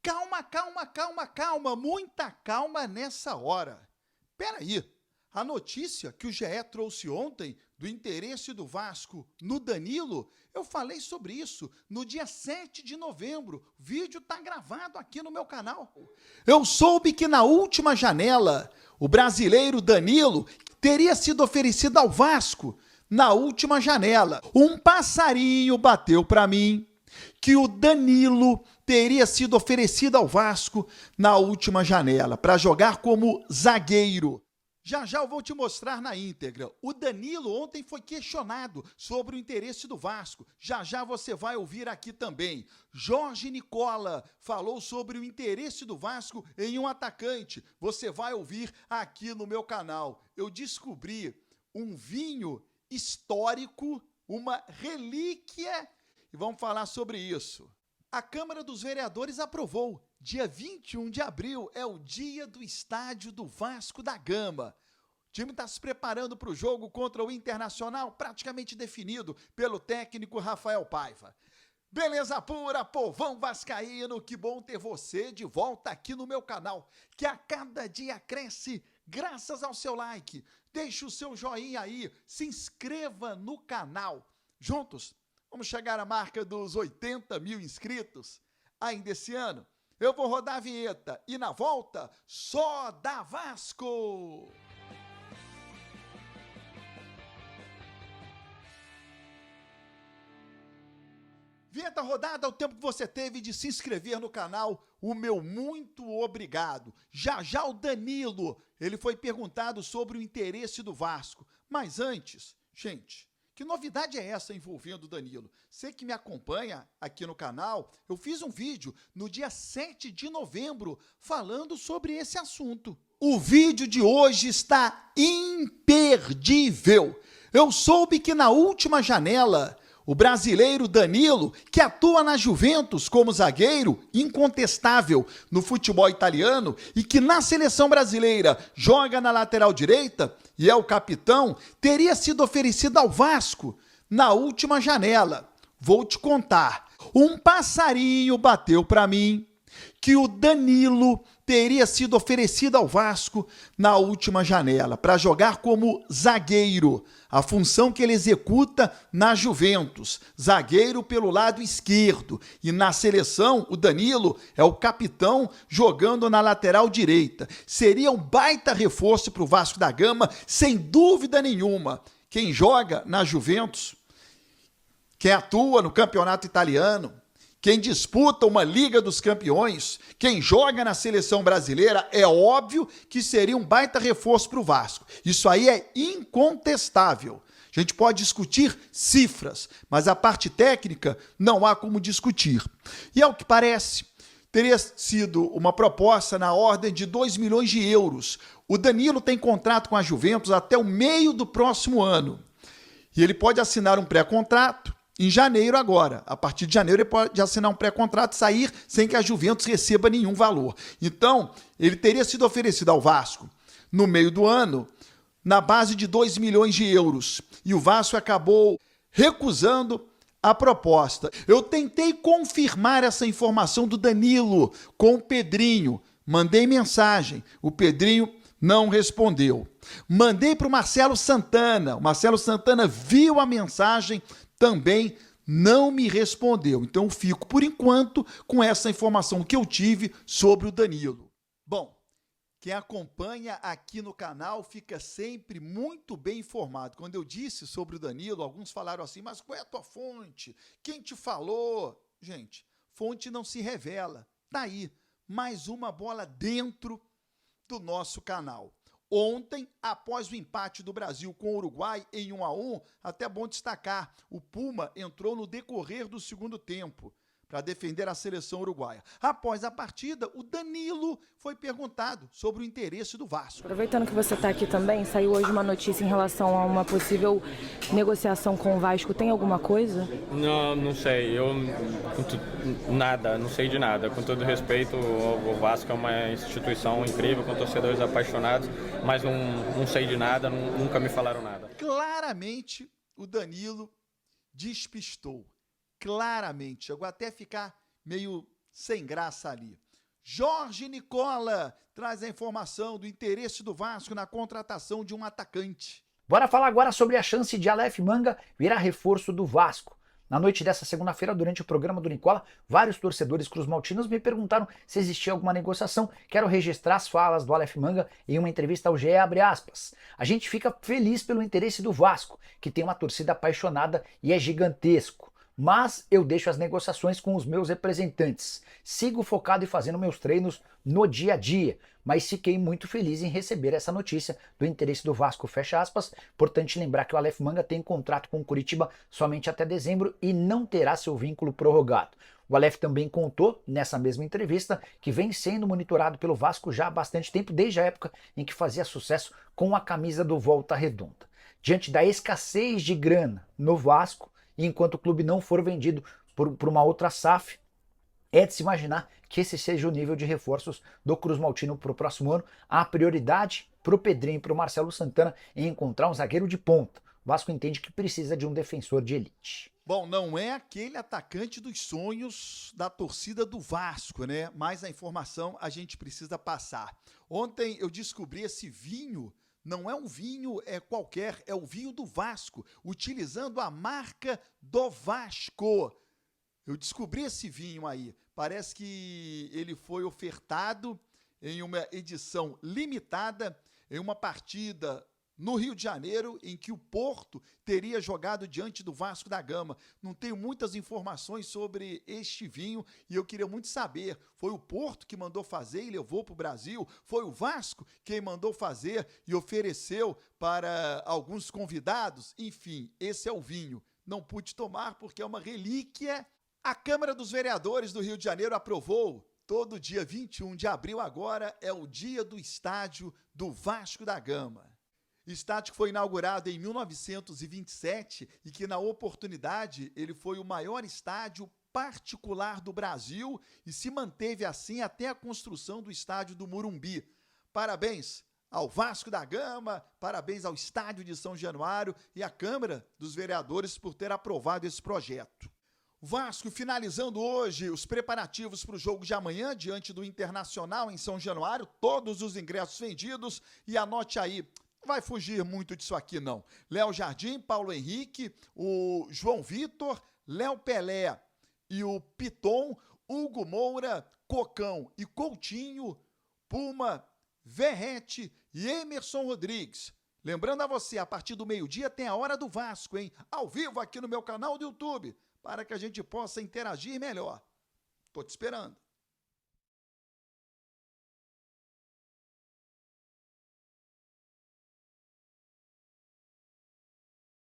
Calma, calma, calma, calma, muita calma nessa hora. Peraí, a notícia que o GE trouxe ontem do interesse do Vasco no Danilo, eu falei sobre isso no dia 7 de novembro. O vídeo está gravado aqui no meu canal. Eu soube que na última janela, o brasileiro Danilo teria sido oferecido ao Vasco. Na última janela, um passarinho bateu para mim que o Danilo teria sido oferecido ao Vasco na última janela para jogar como zagueiro. Já já eu vou te mostrar na íntegra. O Danilo ontem foi questionado sobre o interesse do Vasco. Já já você vai ouvir aqui também. Jorge Nicola falou sobre o interesse do Vasco em um atacante. Você vai ouvir aqui no meu canal. Eu descobri um vinho histórico, uma relíquia, e vamos falar sobre isso. A Câmara dos Vereadores aprovou. Dia 21 de abril é o dia do estádio do Vasco da Gama. O time está se preparando para o jogo contra o Internacional, praticamente definido pelo técnico Rafael Paiva. Beleza pura, povão vascaíno, que bom ter você de volta aqui no meu canal, que a cada dia cresce graças ao seu like. Deixe o seu joinha aí, se inscreva no canal. Juntos, vamos chegar à marca dos 80 mil inscritos ainda esse ano. Eu vou rodar a vinheta e na volta, só da Vasco! Vinheta rodada, o tempo que você teve de se inscrever no canal, o meu muito obrigado. Já já o Danilo, ele foi perguntado sobre o interesse do Vasco. Mas antes, gente, que novidade é essa envolvendo o Danilo? Você que me acompanha aqui no canal, eu fiz um vídeo no dia 7 de novembro falando sobre esse assunto. O vídeo de hoje está imperdível. Eu soube que na última janela, o brasileiro Danilo, que atua na Juventus como zagueiro incontestável no futebol italiano e que na seleção brasileira joga na lateral direita e é o capitão, teria sido oferecido ao Vasco na última janela. Vou te contar. Um passarinho bateu para mim que o Danilo teria sido oferecido ao Vasco na última janela para jogar como zagueiro, a função que ele executa na Juventus, zagueiro pelo lado esquerdo, e na seleção o Danilo é o capitão jogando na lateral direita. Seria um baita reforço para o Vasco da Gama, sem dúvida nenhuma. Quem joga na Juventus, quem atua no campeonato italiano, quem disputa uma Liga dos Campeões, quem joga na seleção brasileira, é óbvio que seria um baita reforço para o Vasco. Isso aí é incontestável. A gente pode discutir cifras, mas a parte técnica não há como discutir. E ao que parece, teria sido uma proposta na ordem de 2 milhões de euros. O Danilo tem contrato com a Juventus até o meio do próximo ano. E ele pode assinar um pré-contrato em janeiro agora. A partir de janeiro ele pode assinar um pré-contrato e sair sem que a Juventus receba nenhum valor. Então, ele teria sido oferecido ao Vasco no meio do ano na base de 2 milhões de euros. E o Vasco acabou recusando a proposta. Eu tentei confirmar essa informação do Danilo com o Pedrinho. Mandei mensagem. O Pedrinho não respondeu. Mandei para o Marcelo Santana. O Marcelo Santana viu a mensagem, também não me respondeu. Então eu fico, por enquanto, com essa informação que eu tive sobre o Danilo. Bom, quem acompanha aqui no canal fica sempre muito bem informado. Quando eu disse sobre o Danilo, alguns falaram assim, mas qual é a tua fonte? Quem te falou? Gente, fonte não se revela. Tá aí, mais uma bola dentro do nosso canal. Ontem, após o empate do Brasil com o Uruguai em 1-1, até bom destacar, o Puma entrou no decorrer do segundo tempo para defender a seleção uruguaia. Após a partida, o Danilo foi perguntado sobre o interesse do Vasco. Aproveitando que você está aqui também, saiu hoje uma notícia em relação a uma possível negociação com o Vasco. Tem alguma coisa? Não sei. Nada, não sei de nada. Com todo respeito, o Vasco é uma instituição incrível, com torcedores apaixonados, mas não sei de nada, nunca me falaram nada. Claramente, o Danilo despistou. Claramente, chegou até a ficar meio sem graça ali. Jorge Nicola traz a informação do interesse do Vasco na contratação de um atacante. Bora falar agora sobre a chance de Aleph Manga virar reforço do Vasco. Na noite dessa segunda-feira, durante o programa do Nicola, vários torcedores cruzmaltinos me perguntaram se existia alguma negociação. Quero registrar as falas do Aleph Manga em uma entrevista ao GE. A gente fica feliz pelo interesse do Vasco, que tem uma torcida apaixonada e é gigantesco. Mas eu deixo as negociações com os meus representantes. Sigo focado em fazendo meus treinos no dia a dia, mas fiquei muito feliz em receber essa notícia do interesse do Vasco, fecha aspas. Importante lembrar que o Aleph Manga tem contrato com o Curitiba somente até dezembro e não terá seu vínculo prorrogado. O Aleph também contou, nessa mesma entrevista, que vem sendo monitorado pelo Vasco já há bastante tempo, desde a época em que fazia sucesso com a camisa do Volta Redonda. Diante da escassez de grana no Vasco, e enquanto o clube não for vendido por uma outra SAF, é de se imaginar que esse seja o nível de reforços do Cruzmaltino para o próximo ano. A prioridade para o Pedrinho e para o Marcelo Santana em encontrar um zagueiro de ponta. O Vasco entende que precisa de um defensor de elite. Bom, não é aquele atacante dos sonhos da torcida do Vasco, né? Mas a informação a gente precisa passar. Ontem eu descobri esse vinho. Não é um vinho qualquer, é o vinho do Vasco, utilizando a marca do Vasco. Eu descobri esse vinho aí. Parece que ele foi ofertado em uma edição limitada, em uma partida no Rio de Janeiro, em que o Porto teria jogado diante do Vasco da Gama. Não tenho muitas informações sobre este vinho e eu queria muito saber, foi o Porto que mandou fazer e levou para o Brasil? Foi o Vasco quem mandou fazer e ofereceu para alguns convidados? Enfim, esse é o vinho. Não pude tomar porque é uma relíquia. A Câmara dos Vereadores do Rio de Janeiro aprovou. Todo dia 21 de abril agora é o dia do estádio do Vasco da Gama. Estádio que foi inaugurado em 1927 e que, na oportunidade, ele foi o maior estádio particular do Brasil e se manteve assim até a construção do estádio do Morumbi. Parabéns ao Vasco da Gama, parabéns ao Estádio de São Januário e à Câmara dos Vereadores por ter aprovado esse projeto. Vasco finalizando hoje os preparativos para o jogo de amanhã diante do Internacional em São Januário, todos os ingressos vendidos e anote aí, vai fugir muito disso aqui não. Léo Jardim, Paulo Henrique, o João Vitor, Léo Pelé e o Piton, Hugo Moura, Cocão e Coutinho, Puma, Verrete e Emerson Rodrigues. Lembrando a você, a partir do meio-dia tem a Hora do Vasco, hein? Ao vivo aqui no meu canal do YouTube, para que a gente possa interagir melhor. Tô te esperando.